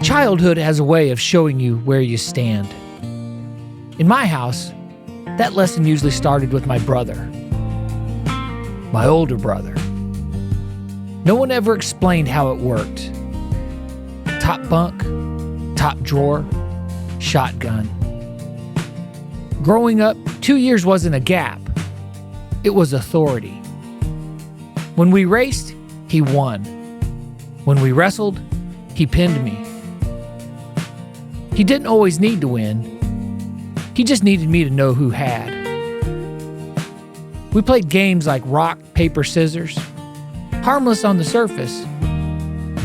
Childhood has a way of showing you where you stand. In my house, that lesson usually started with my brother, my older brother. No one ever explained how it worked. Top bunk, top drawer, shotgun. Growing up, 2 years wasn't a gap. It was authority. When we raced, he won. When we wrestled, he pinned me. He didn't always need to win. He just needed me to know who had. We played games like rock, paper, scissors. Harmless on the surface.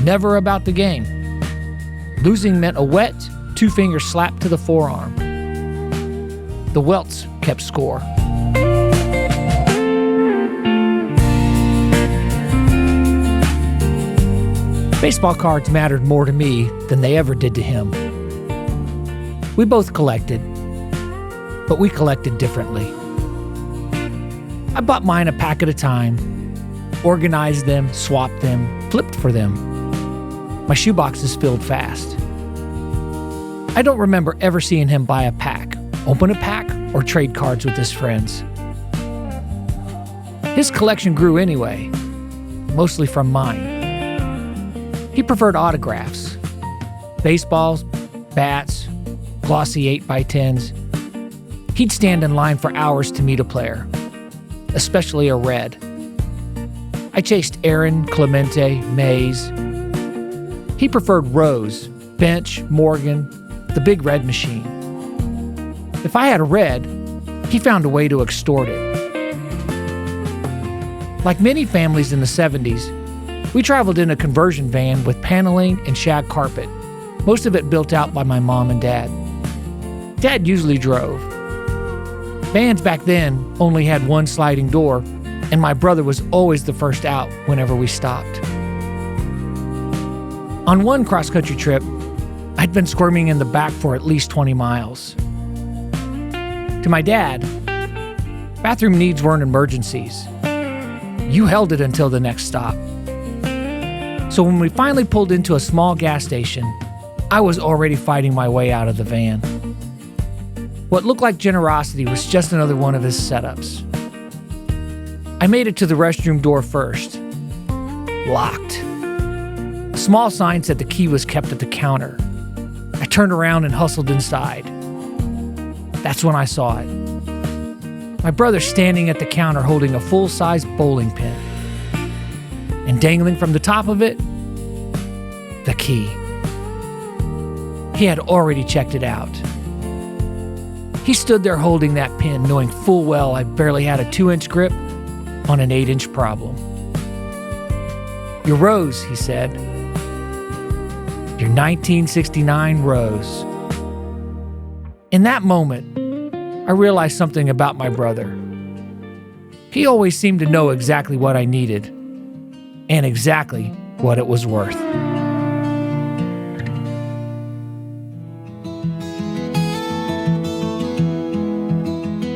Never about the game. Losing meant a wet, 2-finger slap to the forearm. The welts kept score. Baseball cards mattered more to me than they ever did to him. We both collected, but we collected differently. I bought mine a pack at a time, organized them, swapped them, flipped for them. My shoeboxes filled fast. I don't remember ever seeing him buy a pack, open a pack, or trade cards with his friends. His collection grew anyway, mostly from mine. He preferred autographs, baseballs, bats, glossy 8x10s. He'd stand in line for hours to meet a player, especially a red. I chased Aaron, Clemente, Mays. He preferred Rose, Bench, Morgan, the big red machine. If I had a red, he found a way to extort it. Like many families in the 70s, we traveled in a conversion van with paneling and shag carpet, most of it built out by my mom and dad. Dad usually drove. Vans back then only had one sliding door, and my brother was always the first out whenever we stopped. On one cross-country trip, I'd been squirming in the back for at least 20 miles. To my dad, bathroom needs weren't emergencies. You held it until the next stop. So when we finally pulled into a small gas station, I was already fighting my way out of the van. What looked like generosity was just another one of his setups. I made it to the restroom door first. Locked. A small sign said the key was kept at the counter. I turned around and hustled inside. That's when I saw it. My brother standing at the counter holding a full-size bowling pin. And dangling from the top of it, the key. He had already checked it out. He stood there holding that pin, knowing full well I barely had a 2-inch grip on an 8-inch problem. Your Rose, he said. Your 1969 Rose. In that moment, I realized something about my brother. He always seemed to know exactly what I needed, and exactly what it was worth.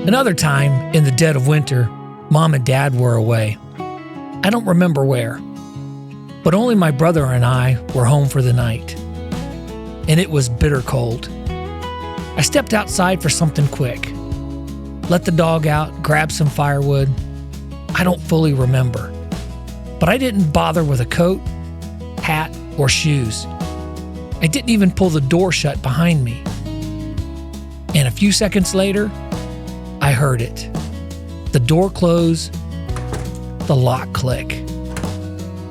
Another time, in the dead of winter, Mom and Dad were away. I don't remember where, but only my brother and I were home for the night. And it was bitter cold. I stepped outside for something quick. Let the dog out, grabbed some firewood. I don't fully remember. But I didn't bother with a coat, hat, or shoes. I didn't even pull the door shut behind me. And a few seconds later, I heard it. The door close, the lock click.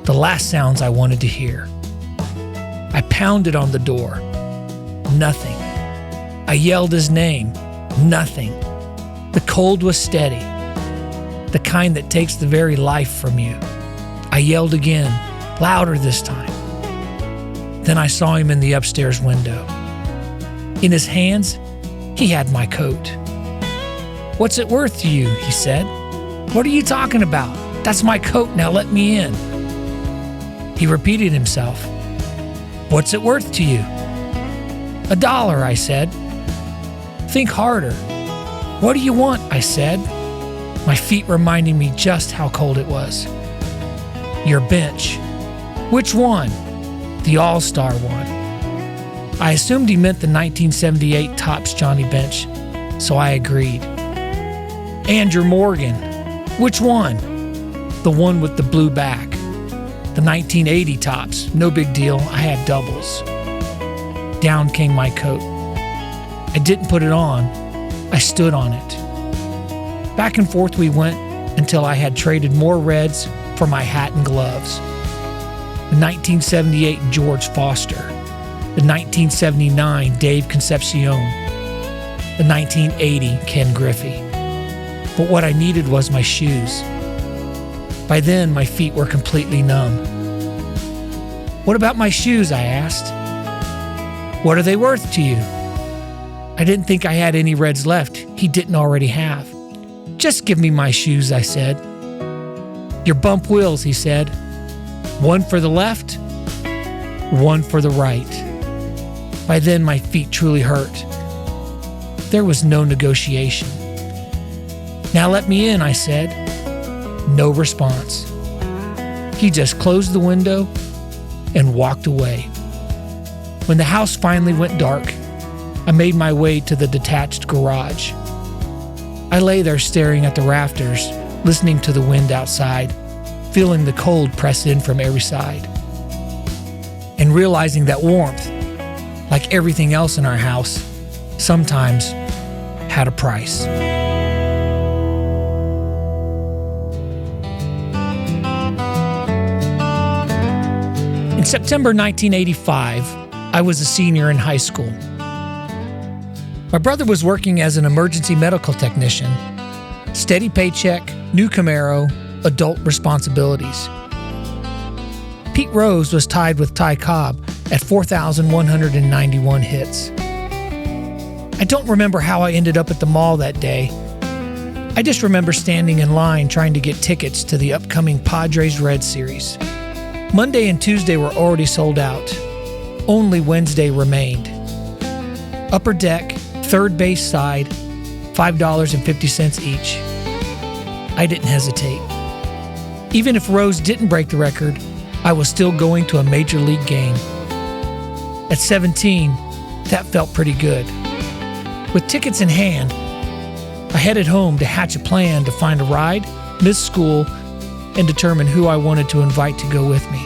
The last sounds I wanted to hear. I pounded on the door. Nothing. I yelled his name. Nothing. The cold was steady. The kind that takes the very life from you. I yelled again, louder this time. Then I saw him in the upstairs window. In his hands, he had my coat. "What's it worth to you?" he said. "What are you talking about? That's my coat, now let me in." He repeated himself. "What's it worth to you?" $1, I said. "Think harder." "What do you want?" I said, my feet reminding me just how cold it was. "Your bench." "Which one?" "The All-Star one." I assumed he meant the 1978 Topps Johnny Bench, so I agreed. Andrew Morgan. Which one? The one with the blue back. The 1980 Topps. No big deal, I had doubles. Down came my coat. I didn't put it on. I stood on it. Back and forth we went until I had traded more reds for my hat and gloves. The 1978 George Foster. The 1979 Dave Concepcion. The 1980 Ken Griffey. But what I needed was my shoes. By then, my feet were completely numb. What about my shoes? I asked. What are they worth to you? I didn't think I had any reds left he didn't already have. Just give me my shoes, I said. Your bump wheels, he said. One for the left, one for the right. By then, my feet truly hurt. There was no negotiation. Now let me in, I said. No response. He just closed the window and walked away. When the house finally went dark, I made my way to the detached garage. I lay there staring at the rafters, listening to the wind outside, feeling the cold press in from every side, and realizing that warmth, like everything else in our house, sometimes had a price. In September 1985, I was a senior in high school. My brother was working as an emergency medical technician. Steady paycheck, new Camaro, adult responsibilities. Pete Rose was tied with Ty Cobb at 4,191 hits. I don't remember how I ended up at the mall that day. I just remember standing in line trying to get tickets to the upcoming Padres Red Series. Monday and Tuesday were already sold out. Only Wednesday remained. Upper deck, third base side, $5.50 each. I didn't hesitate. Even if Rose didn't break the record, I was still going to a major league game. At 17, that felt pretty good. With tickets in hand, I headed home to hatch a plan to find a ride, miss school, and determine who I wanted to invite to go with me.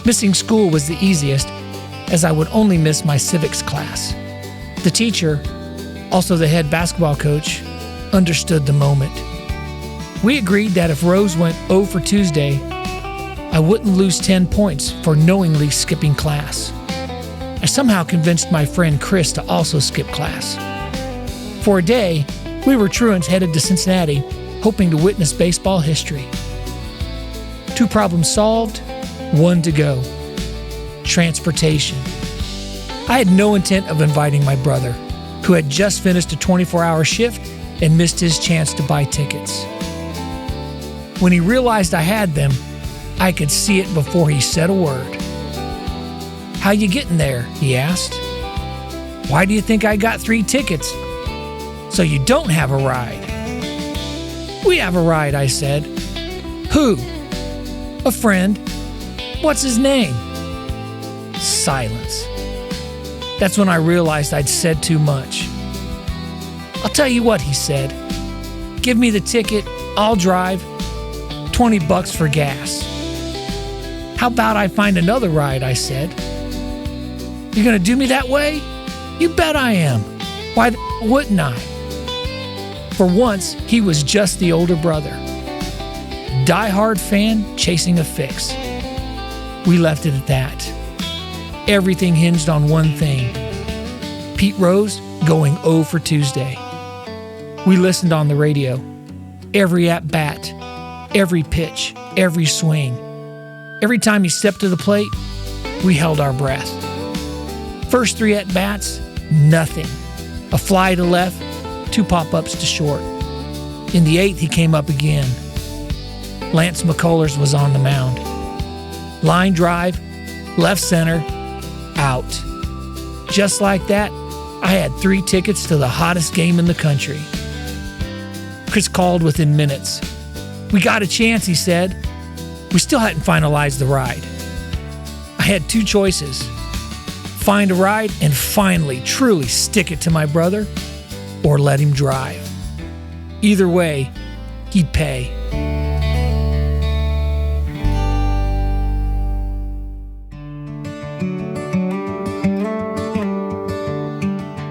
Missing school was the easiest, as I would only miss my civics class. The teacher, also the head basketball coach, understood the moment. We agreed that if Rose went 0 for Tuesday, I wouldn't lose 10 points for knowingly skipping class. I somehow convinced my friend Chris to also skip class. For a day, we were truants headed to Cincinnati, hoping to witness baseball history. 2 problems solved, 1 to go. Transportation. I had no intent of inviting my brother, who had just finished a 24-hour shift and missed his chance to buy tickets. When he realized I had them, I could see it before he said a word. "How you getting there?" he asked. "Why do you think I got 3 tickets?" "So you don't have a ride?" "We have a ride," I said. "Who?" "A friend." "What's his name?" Silence. That's when I realized I'd said too much. "I'll tell you what," he said. "Give me the ticket, I'll drive. $20 for gas." "How about I find another ride?" I said. "You're gonna do me that way?" "You bet I am. Why wouldn't I?" For once, he was just the older brother. Die-hard fan chasing a fix. We left it at that. Everything hinged on one thing. Pete Rose going 0 for Tuesday. We listened on the radio. Every at-bat, every pitch, every swing. Every time he stepped to the plate, we held our breath. First 3 at-bats, nothing. A fly to left, 2 pop-ups to short. In the 8th, he came up again. Lance McCullers was on the mound. Line drive, left center, out. Just like that, I had 3 tickets to the hottest game in the country. Chris called within minutes. "We got a chance," he said. We still hadn't finalized the ride. I had 2 choices. find a ride, and finally, truly stick it to my brother, or let him drive. Either way, he'd pay.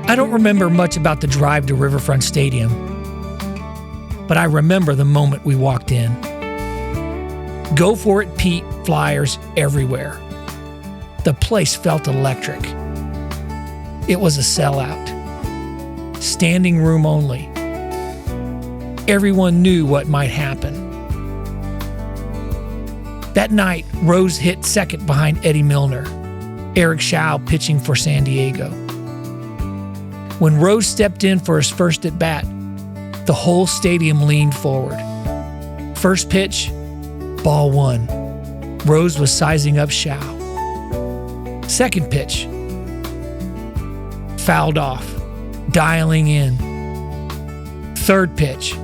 I don't remember much about the drive to Riverfront Stadium, but I remember the moment we walked in. Go for it, Pete flyers everywhere. The place felt electric. It was a sellout. Standing room only. Everyone knew what might happen. That night, Rose hit second behind Eddie Milner, Eric Schau pitching for San Diego. When Rose stepped in for his first at-bat, the whole stadium leaned forward. First pitch, ball one. Rose was sizing up Schau. Second pitch, fouled off, dialing in. Third pitch,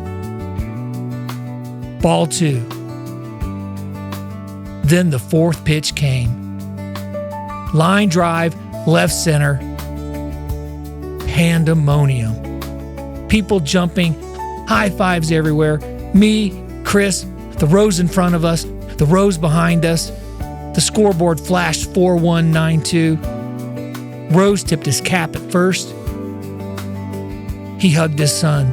ball two. Then the fourth pitch came. Line drive, left center, pandemonium. People jumping, high fives everywhere. Me, Chris, the rows in front of us, the rows behind us. The scoreboard flashed 4-1-9-2. Rose tipped his cap at first. He hugged his son.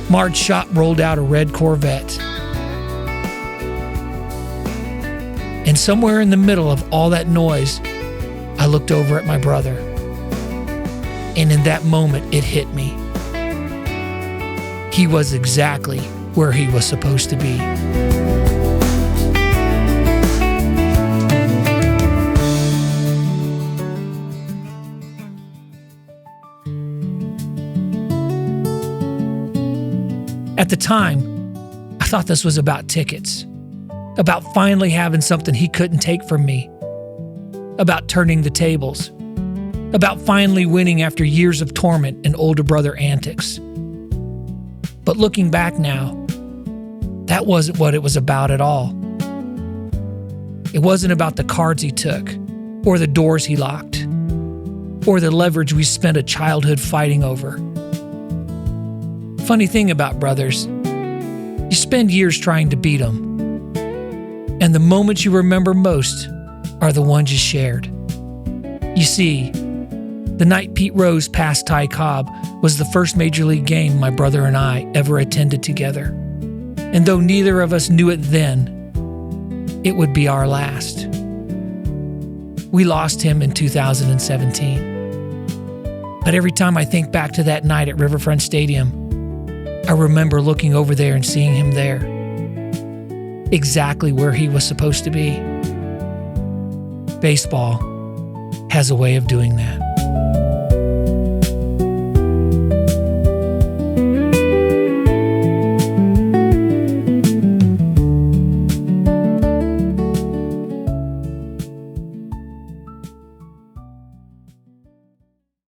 Marge Schott rolled out a red Corvette. And somewhere in the middle of all that noise, I looked over at my brother. And in that moment, it hit me. He was exactly where he was supposed to be. At the time, I thought this was about tickets, about finally having something he couldn't take from me, about turning the tables, about finally winning after years of torment and older brother antics. But looking back now, that wasn't what it was about at all. It wasn't about the cards he took, or the doors he locked, or the leverage we spent a childhood fighting over. Funny thing about brothers, you spend years trying to beat them, and the moments you remember most are the ones you shared. You see, the night Pete Rose passed Ty Cobb was the first Major League game my brother and I ever attended together. And though neither of us knew it then, it would be our last. We lost him in 2017. But every time I think back to that night at Riverfront Stadium, I remember looking over there and seeing him there, exactly where he was supposed to be. Baseball has a way of doing that.